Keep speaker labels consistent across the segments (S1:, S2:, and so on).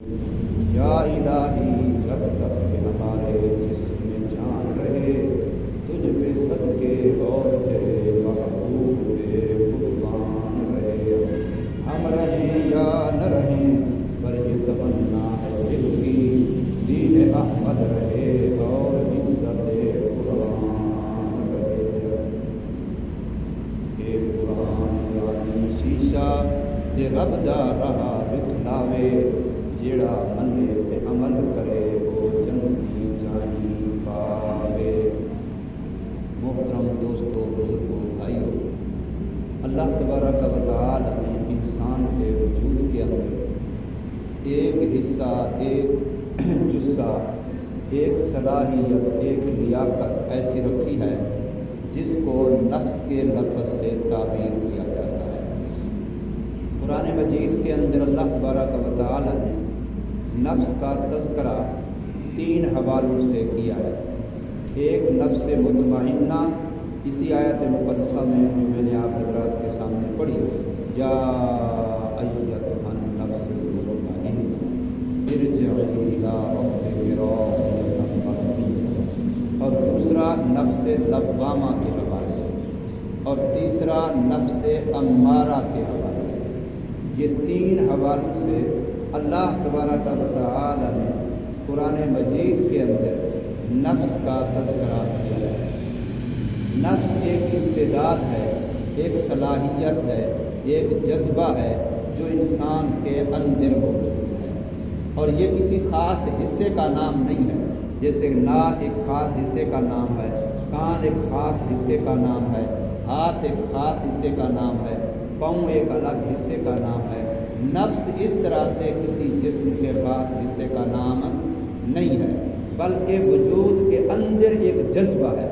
S1: یا الہی جب تک کہ ہمارے جسم میں جان رہے تجھ پہ صدقے اور تیرے محبوب پہ قربان رہے. ہم رہیں یا نہ رہیں پر یہ تمنا ہے دل کی دین احمد رہے اور عزت قرآن رہے. اے قرآن یعنی شیشہ تے رب دا رہا بکھلاوے جیڑا منے تے عمل کرے وہ جنتی جانی پاوے. محترم دوستو، بزرگوں، بھائیوں، اللہ تبارک و تعالی نے انسان کے وجود کے اندر ایک حصہ، ایک جزء، ایک صلاحیت، ایک لیاقت ایسی رکھی ہے جس کو نفس کے لفظ سے تعبیر کیا جاتا ہے. قرآن مجید کے اندر اللہ تبارک و تعالی نے نفس کا تذکرہ 3 حوالوں سے کیا ہے. ایک نفس مطمئنہ، اسی آیت مقدسہ میں جو میں نے آپ حضرات کے سامنے پڑھی، یا ایتھا النفس المطمئنہ ارجعی الی ربک راضیۃ مرضیہ، اور دوسرا نفس لوامہ کے حوالے سے، اور تیسرا نفس امارہ کے حوالے سے. یہ 3 حوالوں سے اللہ تبارک و تعالی نے قرآن مجید کے اندر نفس کا تذکرہ کیا ہے. نفس ایک استعداد ہے، ایک صلاحیت ہے، ایک جذبہ ہے جو انسان کے اندر موجود ہے، اور یہ کسی خاص حصے کا نام نہیں ہے. جیسے ناک ایک خاص حصے کا نام ہے، کان ایک خاص حصے کا نام ہے، ہاتھ ایک خاص حصے کا نام ہے، پاؤں ایک الگ حصے کا نام ہے. نفس اس طرح سے کسی جسم کے خاص حصے کا نام نہیں ہے، بلکہ وجود کے اندر ایک جذبہ ہے،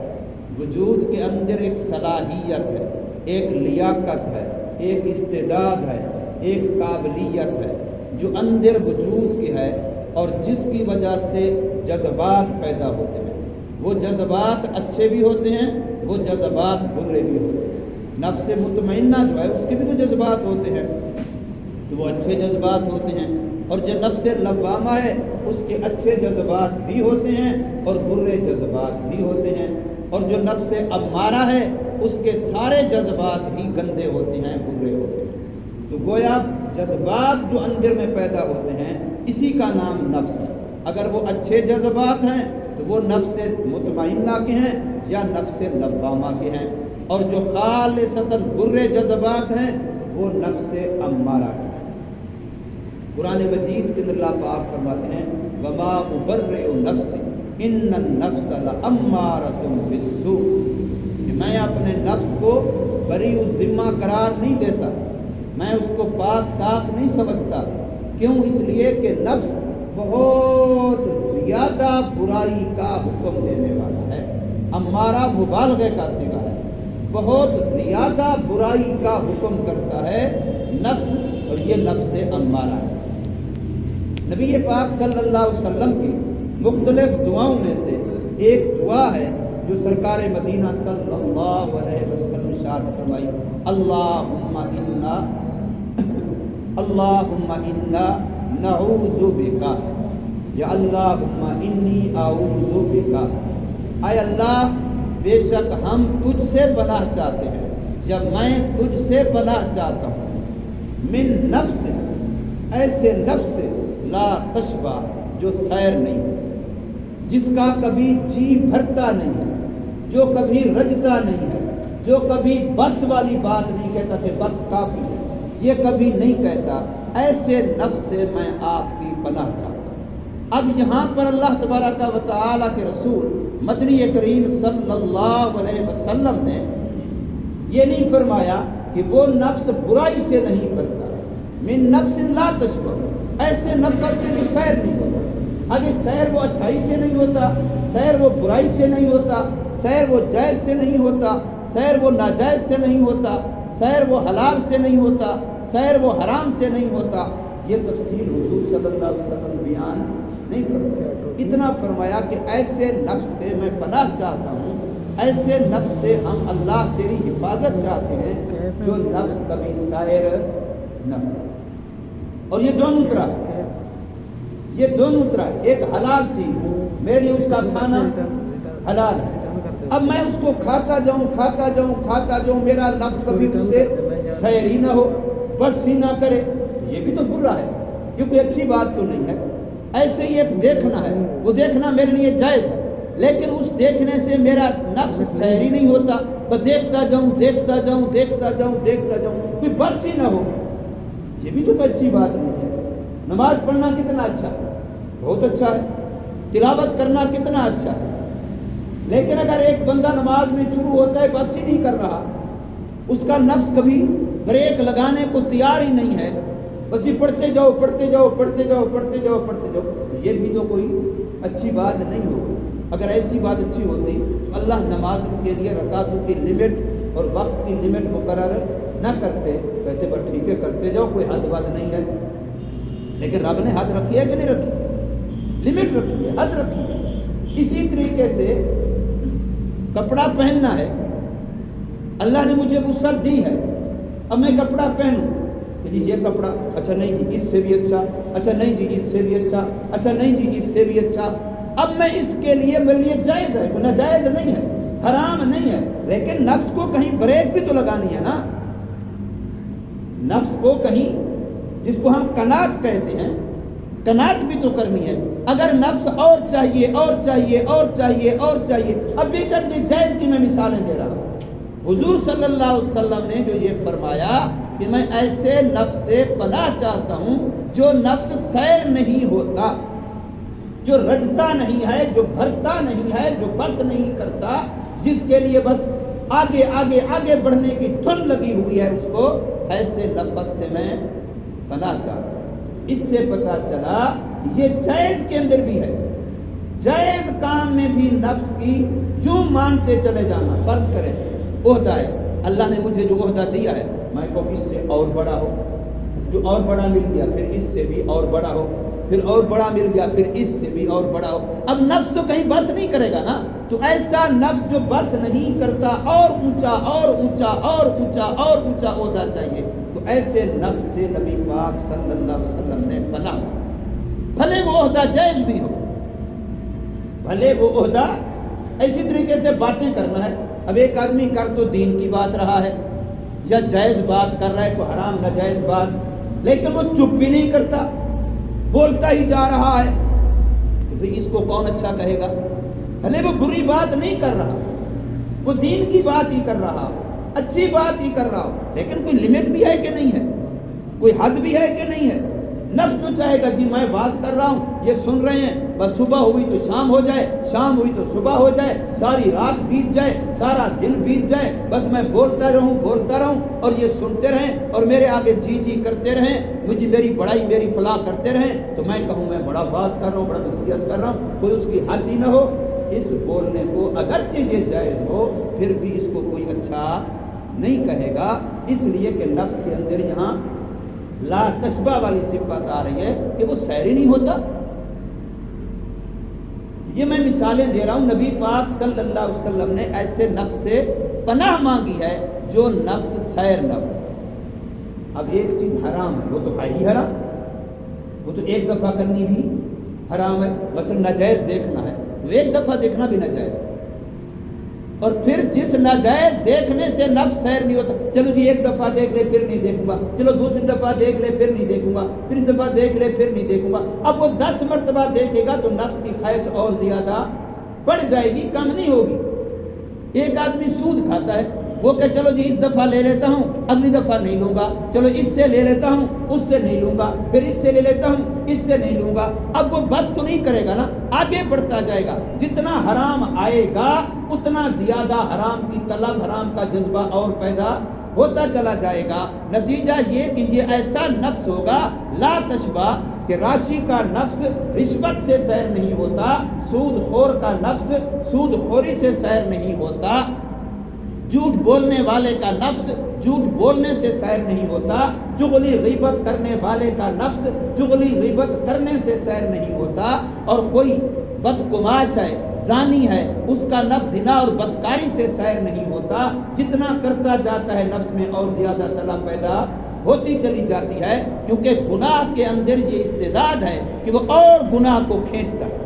S1: وجود کے اندر ایک صلاحیت ہے، ایک لیاقت ہے، ایک استعداد ہے، ایک قابلیت ہے جو اندر وجود کی ہے، اور جس کی وجہ سے جذبات پیدا ہوتے ہیں. وہ جذبات اچھے بھی ہوتے ہیں، وہ جذبات برے بھی ہوتے ہیں. نفس مطمئنہ جو ہے اس کے بھی تو جذبات ہوتے ہیں، تو وہ اچھے جذبات ہوتے ہیں، اور جو نفس لوامہ ہے اس کے اچھے جذبات بھی ہوتے ہیں اور برے جذبات بھی ہوتے ہیں. اور جو نفس امارہ ہے اس کے سارے جذبات ہی گندے ہوتے ہیں، برے ہوتے ہیں. تو گویا جذبات جو اندر میں پیدا ہوتے ہیں اسی کا نام نفس ہے. اگر وہ اچھے جذبات ہیں تو وہ نفس مطمئنہ کے ہیں یا نفس لوامہ کے ہیں، اور جو خالصتاً برے جذبات ہیں وہ نفس امارہ کے ہیں. قرآن مجید کے اندر اللہ پاک فرماتے ہیں وما ابرئ نفسی ان النفس لامارۃ بالسوء، کہ میں اپنے نفس کو بری الذمہ قرار نہیں دیتا، میں اس کو پاک صاف نہیں سمجھتا. کیوں؟ اس لیے کہ نفس بہت زیادہ برائی کا حکم دینے والا ہے. امارہ مبالغے کا صیغہ ہے، بہت زیادہ برائی کا حکم کرتا ہے نفس، اور یہ نفس امارہ ہے. نبی پاک صلی اللہ علیہ وسلم کی مختلف دعاؤں میں سے ایک دعا ہے جو سرکار مدینہ صلی اللہ علیہ وسلم ارشاد فرمائی، اللہم انا نعوذ بکا، یا اللہم انی اعوذ بکا، اے اللہ بے شک ہم تجھ سے پناہ چاہتے ہیں، یا میں تجھ سے پناہ چاہتا ہوں، من نفس، ایسے نفس سے، لا تشبع، جو سیر نہیں ہوتا، جس کا کبھی جی بھرتا نہیں ہے، جو کبھی رجتا نہیں ہے، جو کبھی بس والی بات نہیں کہتا کہ بس کافی ہے، یہ کبھی نہیں کہتا. ایسے نفس سے میں آپ کی پناہ چاہتا ہوں. اب یہاں پر اللہ تبارک و تعالیٰ کے رسول مدنی کریم صلی اللہ علیہ وسلم نے یہ نہیں فرمایا کہ وہ نفس برائی سے نہیں کرتا، من نفس لا تشبع، ایسے نفس سے جو سیر نہیں ہوتا. اگر سیر وہ اچھائی سے نہیں ہوتا، سیر وہ برائی سے نہیں ہوتا، سیر وہ جائز سے نہیں ہوتا، سیر وہ ناجائز سے نہیں ہوتا، سیر وہ حلال سے نہیں ہوتا، سیر وہ حرام سے نہیں ہوتا. یہ تفصیل حضور صلی اللہ علیہ وسلم بیان نہیں فرمایا. اتنا فرمایا کہ ایسے نفس سے میں پناہ چاہتا ہوں، ایسے نفس سے ہم اللہ تیری حفاظت چاہتے ہیں جو نفس کبھی سیر نہ ہو. اور یہ دونوں طرح ہے. یہ دونوں طرح، ایک حلال چیز ہے، میرے لیے اس کا کھانا حلال ہے، اب میں اس کو کھاتا جاؤں، میرا نفس کبھی اس سے سیر ہی نہ ہو، بس ہی نہ کرے، یہ بھی تو برا ہے، یہ کوئی اچھی بات تو نہیں ہے۔ ایسے ہی ایک دیکھنا ہے، وہ دیکھنا میرے لیے جائز ہے، لیکن اس دیکھنے سے میرا نفس سیر ہی نہیں ہوتا، بس دیکھتا جاؤں، کوئی بس ہی نہ ہو، یہ بھی تو کوئی اچھی بات نہیں ہے۔ نماز پڑھنا کتنا اچھا ہے، بہت اچھا ہے، تلاوت کرنا کتنا اچھا ہے، لیکن اگر ایک بندہ نماز میں شروع ہوتا ہے بس ہی نہیں کر رہا، اس کا نفس کبھی بریک لگانے کو تیار ہی نہیں ہے، بس یہ پڑھتے جاؤ، یہ بھی تو کوئی اچھی بات نہیں ہوگی۔ اگر ایسی بات اچھی ہوتی تو اللہ نمازوں کے لیے رکعتوں کی لمٹ اور وقت کی لمٹ مقرر نہ کرتے، کہتے بس ٹھیک ہے کرتے جاؤ، کوئی حد بات نہیں ہے، لیکن رب نے حد رکھی ہے کہ نہیں رکھی؟ لمٹ رکھی ہے، حد رکھی ہے۔ اسی طریقے سے کپڑا پہننا ہے، اللہ نے مجھے وسعت دی ہے، اب میں کپڑا پہنوں، جی یہ کپڑا اچھا نہیں جی اس سے بھی اچھا، اچھا نہیں جی اس سے بھی اچھا، اچھا نہیں جی اس سے بھی اچھا، اب میں اس کے لیے میرے لیے جائز ہے، ناجائز نہیں ہے، حرام نہیں ہے، لیکن نفس کو کہیں بریک بھی تو لگانی ہے نا، نفس کو کہیں، جس کو ہم قناعت کہتے ہیں، قناعت بھی تو کرنی ہے۔ اگر نفس اور چاہیے، اب بے شک یہ جائز کی میں مثالیں دے رہا ہوں، حضور صلی اللہ علیہ وسلم نے جو یہ فرمایا کہ میں ایسے نفس سے پناہ چاہتا ہوں جو نفس سیر نہیں ہوتا، جو رجتا نہیں ہے، جو بھرتا نہیں ہے، جو بس نہیں کرتا، جس کے لیے بس آگے بڑھنے کی دھن لگی ہوئی ہے، اس کو ایسے نفس سے میں پناہ چاہتا ہوں۔ اس سے پتہ چلا یہ جائز کے اندر بھی ہے، جائز کام میں بھی نفس کی یوں مانتے چلے جانا۔ فرض کریں عہدہ ہے، اللہ نے مجھے جو عہدہ دیا ہے میں کہوں اس سے اور بڑا ہو، جو اور بڑا مل گیا پھر اس سے بھی اور بڑا ہو، پھر اور بڑا مل گیا پھر اس سے بھی اور بڑا ہو، اب نفس تو کہیں بس نہیں کرے گا نا، تو ایسا نفس جو بس نہیں کرتا، اور اونچا عہدہ چاہیے، تو ایسے نفس سے نبی پاک صلی اللہ علیہ وسلم نے پناہ، بھلے وہ عہدہ جائز بھی ہو، بھلے وہ عہدہ، اسی طریقے سے باتیں کرنا ہے، اب ایک آدمی کر تو دین کی بات رہا ہے، یا جائز بات کر رہا ہے، کوئی حرام ناجائز بات، لیکن وہ چپ بھی نہیں کرتا، بولتا ہی جا رہا ہے، تو بھئی اس کو کون اچھا کہے گا؟ بھلے وہ بری بات نہیں کر رہا، وہ دین کی بات ہی کر رہا ہو، اچھی بات ہی کر رہا ہو، لیکن کوئی لمٹ بھی ہے کہ نہیں ہے، کوئی حد بھی ہے کہ نہیں ہے؟ نفس تو چاہے گا جی میں واز کر رہا ہوں، یہ سن رہے ہیں، بس صبح ہوئی تو شام ہو جائے، شام ہوئی تو صبح ہو جائے، ساری رات بیت جائے، سارا دن بیت جائے، بس میں بولتا رہوں اور یہ سنتے رہیں اور میرے آگے جی کرتے رہیں، مجھے میری بڑائی میری فلاح کرتے رہیں، تو میں کہوں میں بڑا واز کر رہا ہوں، بڑا نصیحت کر رہا ہوں، کوئی اس کی حد ہی نہ ہو۔ اس بولنے کو اگرچہ یہ جائز ہو پھر بھی اس کو کوئی اچھا نہیں کہے گا، اس لیے کہ نفس کے اندر یہاں لا تشبہ والی صفت آ رہی ہے کہ وہ سیر ہی نہیں ہوتا۔ یہ میں مثالیں دے رہا ہوں، نبی پاک صلی اللہ علیہ وسلم نے ایسے نفس سے پناہ مانگی ہے جو نفس سیر نہ ہو۔ اب ایک چیز حرام ہے، وہ تو ہے ہی حرام، وہ تو ایک دفعہ کرنی بھی حرام ہے، مثلا ناجائز دیکھنا ہے تو ایک دفعہ دیکھنا بھی ناجائز ہے، اور پھر جس ناجائز دیکھنے سے نفس سیر نہیں ہوتا، چلو جی ایک دفعہ دیکھ لے پھر نہیں دیکھوں گا، چلو دوسری دفعہ دیکھ لے پھر نہیں دیکھوں گا، تیسری دفعہ دیکھ لے پھر نہیں دیکھوں گا، اب وہ 10 مرتبہ دیکھے گا تو نفس کی خواہش اور زیادہ بڑھ جائے گی، کم نہیں ہوگی۔ ایک آدمی سود کھاتا ہے، وہ کہ چلو جی اس دفعہ لے لیتا ہوں، اگلی دفعہ نہیں لوں گا، چلو اس سے لے لیتا ہوں، اس سے نہیں لوں گا، پھر اس سے لے لیتا ہوں، اس سے نہیں لوں گا، اب وہ بس تو نہیں کرے گا نا، آگے بڑھتا جائے گا، جتنا حرام آئے گا اتنا زیادہ حرام کی طلب، حرام کا جذبہ اور پیدا ہوتا چلا جائے گا۔ نتیجہ یہ کہ یہ ایسا نفس ہوگا لا تشبہ، کہ راشی کا نفس رشوت سے سیر نہیں ہوتا، سود خور کا نفس سود خوری سے سیر نہیں ہوتا، جھوٹ بولنے والے کا نفس جھوٹ بولنے سے سیر نہیں ہوتا، چغلی غیبت کرنے والے کا نفس چغلی غیبت کرنے سے سیر نہیں ہوتا، اور کوئی بدگماش ہے، زانی ہے، اس کا نفس زنا اور بدکاری سے سیر نہیں ہوتا، جتنا کرتا جاتا ہے نفس میں اور زیادہ طلب پیدا ہوتی چلی جاتی ہے، کیونکہ گناہ کے اندر یہ استعداد ہے کہ وہ اور گناہ کو کھینچتا ہے۔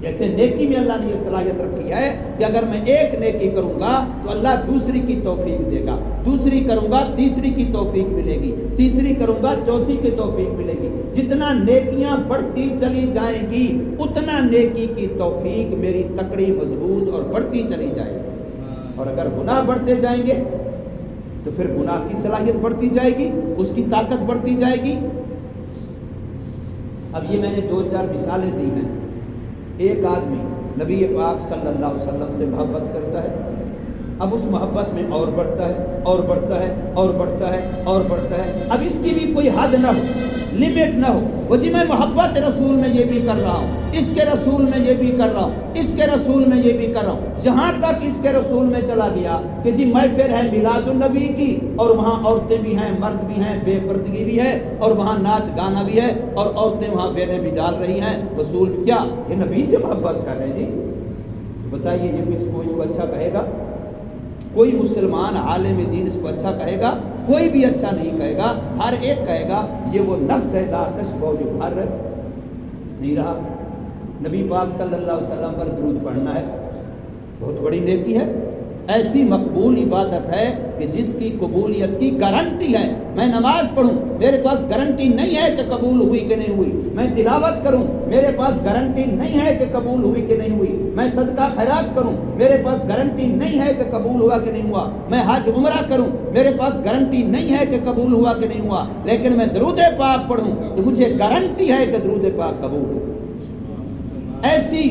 S1: جیسے نیکی میں اللہ نے یہ صلاحیت رکھی ہے کہ اگر میں ایک نیکی کروں گا تو اللہ دوسری کی توفیق دے گا، دوسری کروں گا تیسری کی توفیق ملے گی، تیسری کروں گا چوتھی کی توفیق ملے گی۔ جتنا نیکیاں بڑھتی چلی جائیں گی اتنا نیکی کی توفیق میری تکڑی مضبوط اور بڑھتی چلی جائے گی، اور اگر گناہ بڑھتے جائیں گے تو پھر گناہ کی صلاحیت بڑھتی جائے گی، اس کی طاقت بڑھتی جائے گی۔ اب یہ میں نے 2-4 مثالیں دی ہیں۔ ایک آدمی نبی پاک صلی اللہ علیہ وسلم سے محبت کرتا ہے، اب اس محبت میں اور بڑھتا ہے اور بڑھتا ہے اور بڑھتا ہے اور بڑھتا ہے، اب اس کی بھی کوئی حد نہ ہو، لمٹ نہ ہو، وہ جی میں محبت رسول میں یہ بھی کر رہا ہوں، اس کے رسول میں یہ بھی کر رہا ہوں، اس کے رسول میں یہ بھی کر رہا ہوں، جہاں تک اس کے رسول میں چلا گیا کہ جی محفل ہے میلاد النبی کی اور وہاں عورتیں بھی ہیں، مرد بھی ہیں، بے پردگی بھی ہے، اور وہاں ناچ گانا بھی ہے، اور عورتیں وہاں ویلیں بھی ڈال رہی ہیں، رسول کیا یہ نبی سے محبت کر رہے ہیں؟ جی بتائیے یہ کوئی اس کو اچھا کہے گا؟ کوئی مسلمان عالم دین اس کو اچھا کہے گا؟ کوئی بھی اچھا نہیں کہے گا، ہر ایک کہے گا یہ وہ نفس ہے لا تشبع جو بھر نہیں رہا۔ نبی پاک صلی اللہ علیہ وسلم پر درود پڑھنا ہے، بہت بڑی نیکی ہے، ایسی مقبول عبادت ہے کہ جس کی قبولیت کی گارنٹی ہے۔ میں نماز پڑھوں میرے پاس گارنٹی نہیں ہے کہ قبول ہوئی کہ نہیں ہوئی، میں تلاوت کروں میرے پاس گارنٹی نہیں ہے کہ قبول ہوئی کہ نہیں ہوئی، میں صدقہ خیرات کروں میرے پاس گارنٹی نہیں ہے کہ قبول ہوا کہ نہیں ہوا، میں حج عمرہ کروں میرے پاس گارنٹی نہیں ہے کہ قبول ہوا کہ نہیں ہوا، لیکن میں درود پاک پڑھوں تو مجھے گارنٹی ہے کہ درود پاک قبول ہو۔ ایسی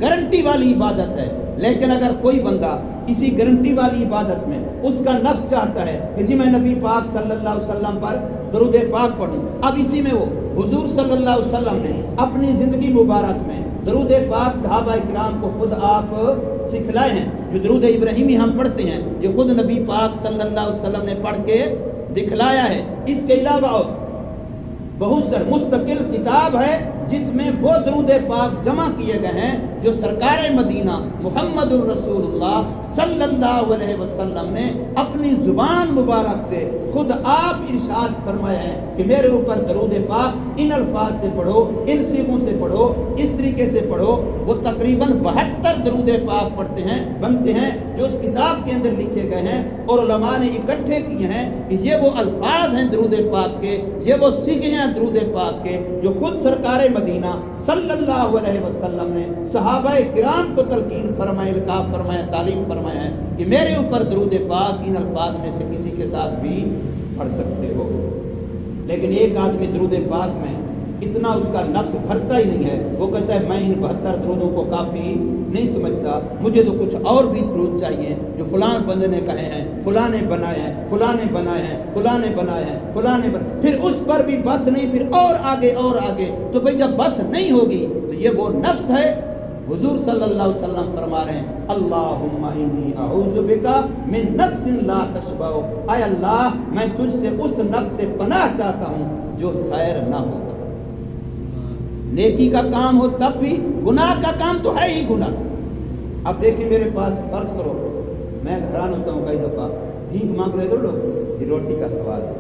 S1: گارنٹی والی عبادت ہے۔ لیکن اگر کوئی بندہ اسی گارنٹی والی عبادت میں اس کا نفس چاہتا ہے کہ جی میں نبی پاک صلی اللہ علیہ وسلم پر درود پاک پڑھوں، اب اسی میں وہ حضور صلی اللہ علیہ وسلم نے اپنی زندگی مبارک میں درود پاک صحابہ کرام کو خود آپ سکھلائے ہیں۔ جو درود ابراہیمی ہم پڑھتے ہیں یہ خود نبی پاک صلی اللہ علیہ وسلم نے پڑھ کے دکھلایا ہے۔ اس کے علاوہ بہت سر مستقل کتاب ہے جس میں وہ درود پاک جمع کیے گئے ہیں جو سرکار مدینہ محمد الرسول اللہ صلی اللہ علیہ وسلم نے اپنی زبان مبارک سے خود آپ ارشاد فرمایا ہے کہ میرے اوپر درود پاک ان الفاظ سے پڑھو، ان صیغوں سے پڑھو، اس طریقے سے پڑھو۔ وہ تقریباً 72 درود پاک پڑھتے ہیں بنتے ہیں جو اس کتاب کے اندر لکھے گئے ہیں، اور علماء نے اکٹھے کیے ہیں کہ یہ وہ الفاظ ہیں درود پاک کے، یہ وہ صیغے ہیں درود پاک کے جو خود سرکار مدینہ صلی اللہ علیہ وسلم نے صحابہ کرام کو تلقین فرمائے، القاء فرمایا، تعلیم فرمایا ہے کہ میرے اوپر درود پاک ان الفاظ میں سے کسی کے ساتھ بھی پڑھ سکتے ہو۔ لیکن ایک آدمی درود پاک میں اتنا اس کا نفس بھرتا ہی نہیں ہے، وہ کہتا ہے میں ان 72 درودوں کو کافی نہیں سمجھتا، مجھے تو کچھ اور بھی درود چاہیے جو فلاں بندے نے کہے ہیں، فلاں نے بنائے ہیں، فلاں نے بنائے ہیں، فلاں نے بنائے ہیں، فلاں نے بنائے، پھر اس پر بھی بس نہیں، پھر اور آگے اور آگے۔ تو بھئی جب بس نہیں ہوگی تو یہ وہ نفس ہے۔ حضور صلی اللہ علیہ وسلم فرما رہے ہیں اللہم انی اعوذ بکا من نفس لا تشبع، اے اللہ میں تجھ سے اس نفس سے پناہ چاہتا ہوں جو سیر نہ ہوتا۔ نیکی کا کام ہو تب بھی، گناہ کا کام تو ہے ہی گناہ۔ اب دیکھیں میرے پاس فرض کرو میں حیران ہوتا ہوں کئی دفعہ بھیک مانگ رہے تو لوگ، یہ روٹی کا سوال ہے،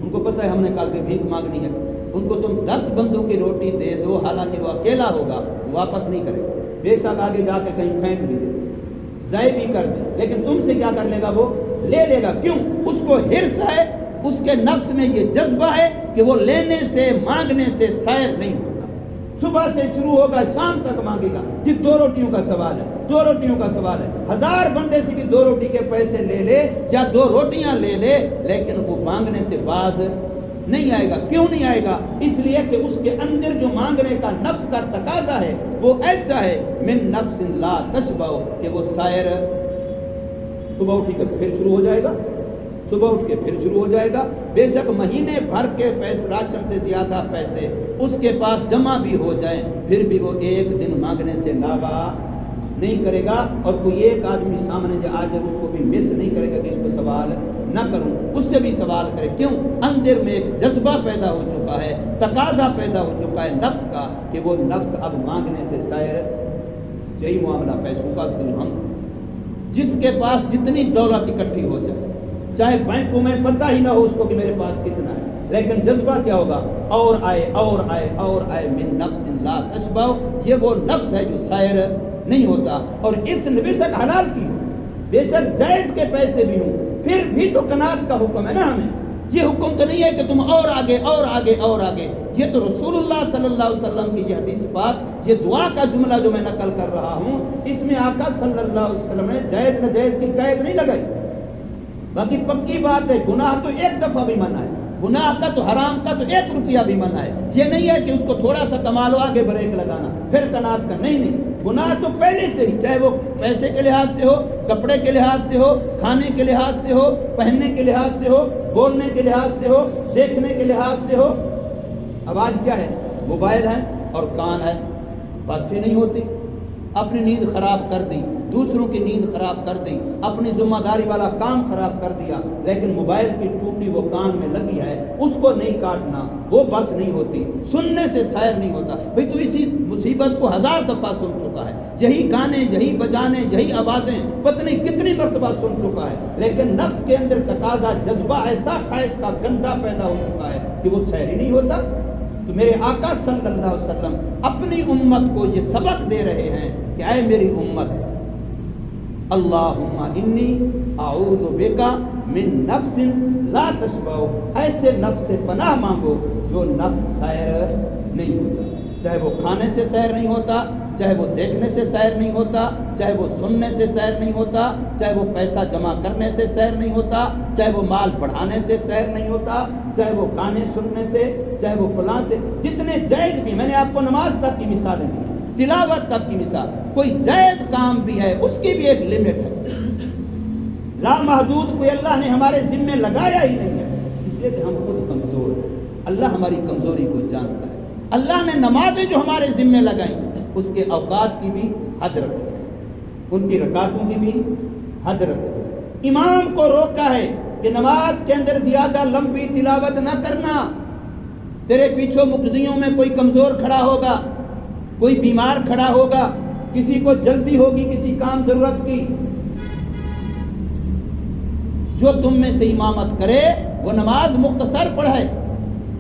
S1: ان کو پتہ ہے ہم نے کل کے بھیک مانگنی ہے، ان کو تم 10 بندوں کی روٹی دے دو حالانکہ وہ اکیلا ہوگا وہ واپس نہیں کرے گا، بے شک آگے جا کے کہیں پھینک بھی دے، ضائع بھی کر دے، لیکن تم سے کیا کر لے گا؟ وہ لے لے گا۔ کیوں؟ اس کو حرص ہے، اس کے نفس میں یہ جذبہ ہے کہ وہ لینے سے مانگنے سے سیر نہیں ہوتا۔ صبح سے شروع ہوگا شام تک مانگے گا، جی 2 روٹیوں کا سوال ہے، 2 روٹیوں کا سوال ہے، 1000 بندے سے بھی 2 روٹی کے پیسے لے لے یا 2 روٹیاں لے لے، لیکن وہ مانگنے سے باز نہیں آئے گا۔ کیوں نہیں آئے گا؟ اس لیے کہ اس کے اندر جو مانگنے کا نفس کا تقاضا ہے وہ ایسا ہے من نفس لا تشبع کہ وہ سائر صبح اٹھ کے پھر شروع ہو جائے گا، صبح اٹھ کے پھر شروع ہو جائے گا، بے شک مہینے بھر کے پیسے راشن سے زیادہ پیسے اس کے پاس جمع بھی ہو جائیں پھر بھی وہ ایک دن مانگنے سے ناغا نہیں کرے گا، اور کوئی ایک آدمی سامنے جو آ جائے اس کو بھی مس نہیں کرے گا کہ اس کو سوال نہ کروں، اس سے بھی سوال کرے۔ کیوں؟ اندر میں ایک جذبہ پیدا ہو چکا ہے، تقاضا پیدا ہو چکا ہے نفس کا کہ وہ نفس اب مانگنے سے سیر۔ یہی معاملہ پیسوں کا، ہم جس کے پاس جتنی دولت اکٹھی ہو جائے چاہے بینکوں میں پتہ ہی نہ ہو اس کو کہ میرے پاس کتنا ہے، لیکن جذبہ کیا ہوگا؟ اور آئے اور آئے اور آئے، من نفس لا تشبع، یہ وہ نفس ہے جو سیر نہیں ہوتا۔ اور اس نے بے شک حلال کی ہو، بے شک جائز کے پیسے بھی ہوں، پھر بھی تو قناعت کا حکم ہے نا ہمیں۔ یہ حکم تو نہیں ہے کہ تم اور آگے اور آگے اور آگے، یہ تو رسول اللہ صلی اللہ علیہ وسلم کی یہ حدیث پاک، یہ دعا کا جملہ جو میں نقل کر رہا ہوں، اس میں آقا صلی اللہ علیہ وسلم نے جائز ناجائز کی قید نہیں لگائی۔ باقی پکی بات ہے، گناہ تو ایک دفعہ بھی منع ہے، گناہ کا تو حرام کا تو 1 روپیہ بھی منع ہے۔ یہ نہیں ہے کہ اس کو تھوڑا سا کما لو آگے بریک لگانا پھر قناعت کا، نہیں نہیں، گناہ تو پہلے سے ہی، چاہے وہ پیسے کے لحاظ سے ہو، کپڑے کے لحاظ سے ہو، کھانے کے لحاظ سے ہو، پہننے کے لحاظ سے ہو، بولنے کے لحاظ سے ہو، دیکھنے کے لحاظ سے ہو۔ اب آج کیا ہے؟ موبائل ہے اور کان ہے، بس ہی نہیں ہوتی، اپنی نیند خراب کر دی، دوسروں کی نیند خراب کر دی، اپنی ذمہ داری والا کام خراب کر دیا، لیکن موبائل کی ٹوٹی وہ کان میں لگی ہے، اس کو نہیں کاٹنا، وہ بس نہیں ہوتی، سننے سے سیر نہیں ہوتا۔ بھئی تو اسی مصیبت کو 1000 دفعہ سن چکا ہے، یہی گانے، یہی بجانے، یہی آوازیں پتہ نہیں کتنی مرتبہ سن چکا ہے، لیکن نفس کے اندر تقاضا، جذبہ ایسا خواہش کا گندا پیدا ہو چکا ہے کہ وہ سیر ہی نہیں ہوتا۔ تو میرے آقا صلی اللہ علیہ وسلم اپنی امت کو یہ سبق دے رہے ہیں کہ اے میری امت، اللہم انی اعوذ بکا من نفس لا تشبع، ایسے نفس سے پناہ مانگو جو نفس سیر نہیں ہوتا، چاہے وہ کھانے سے سیر نہیں ہوتا، چاہے وہ دیکھنے سے سیر نہیں ہوتا، چاہے وہ سننے سے سیر نہیں ہوتا، چاہے وہ پیسہ جمع کرنے سے سیر نہیں ہوتا، چاہے وہ مال بڑھانے سے سیر نہیں ہوتا، چاہے وہ گانے سننے سے، چاہے وہ فلاں سے، جتنے جائز بھی، میں نے آپ کو نماز تک کی مثالیں دی، تلاوت تک کی مثال، کوئی جائز کام بھی ہے اس کی بھی ایک لمٹ ہے، لامحدود کوئی اللہ نے ہمارے ذمے لگایا ہی نہیں ہے، اس لیے کہ ہم خود کمزور ہیں، اللہ ہماری کمزوری کو جانتا ہے۔ اللہ نے نمازیں جو ہمارے ذمے لگائیں اس کے اوقات کی بھی حد رکھی ہے، ان کی رکعتوں کی بھی حد رکھی ہے، امام کو روکا ہے کہ نماز کے اندر زیادہ لمبی تلاوت نہ کرنا، تیرے پیچھے مقتدیوں میں کوئی کمزور کھڑا ہوگا، کوئی بیمار کھڑا ہوگا، کسی کو جلدی ہوگی کسی کام ضرورت کی، جو تم میں سے امامت کرے وہ نماز مختصر پڑھے۔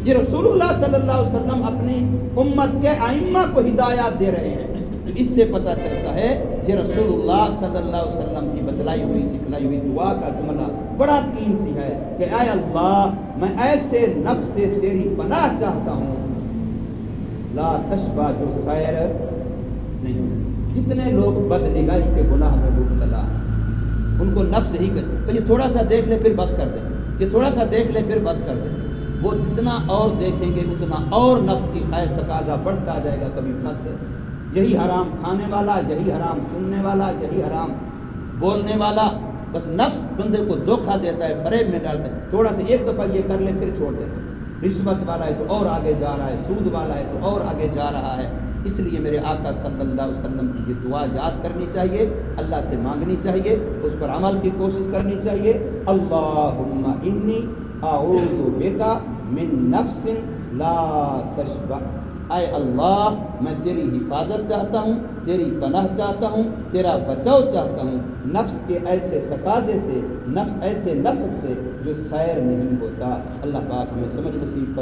S1: یہ رسول اللہ صلی اللہ علیہ وسلم اپنی امت کے ائمہ کو ہدایات دے رہے ہیں، تو اس سے پتہ چلتا ہے یہ رسول اللہ صلی اللہ علیہ وسلم کی بتلائی ہوئی سکھلائی ہوئی دعا کا جملہ بڑا قیمتی ہے کہ اے اللہ، میں ایسے نفس سے تیری پناہ چاہتا ہوں لا تشبع، جو سیر نہیں ہوتی۔ جتنے لوگ بد نگاہی کے گناہ میں مبتلا ہیں ان کو نفس ہی کہ یہ تھوڑا سا دیکھ لے پھر بس کر دیں، یہ تھوڑا سا دیکھ لے پھر بس کر دیں، وہ جتنا اور دیکھیں گے اتنا اور نفس کی خواہش تقاضا بڑھتا جائے گا، کبھی پھنس، یہی حرام کھانے والا، یہی حرام سننے والا، یہی حرام بولنے والا، بس نفس بندے کو دھوکہ دیتا ہے، فریب میں ڈالتا ہے، تھوڑا سا ایک دفعہ یہ کر لے پھر چھوڑ دیتا ہے، رشوت والا ہے تو اور آگے جا رہا ہے، سود والا ہے تو اور آگے جا رہا ہے۔ اس لیے میرے آقا صلی اللہ علیہ وسلم کی یہ دعا یاد کرنی چاہیے، اللہ سے مانگنی چاہیے، اس پر عمل کی کوشش کرنی چاہیے۔ اللہم انی اعوذ بکا من نفس لا تشبع، اے اللہ میں تیری حفاظت چاہتا ہوں، تیری پناہ چاہتا ہوں، تیرا بچاؤ چاہتا ہوں نفس کے ایسے تقاضے سے، نفس ایسے نفس سے جو سیر نہیں ہوتا۔ اللہ پاک ہمیں سمجھ نصیب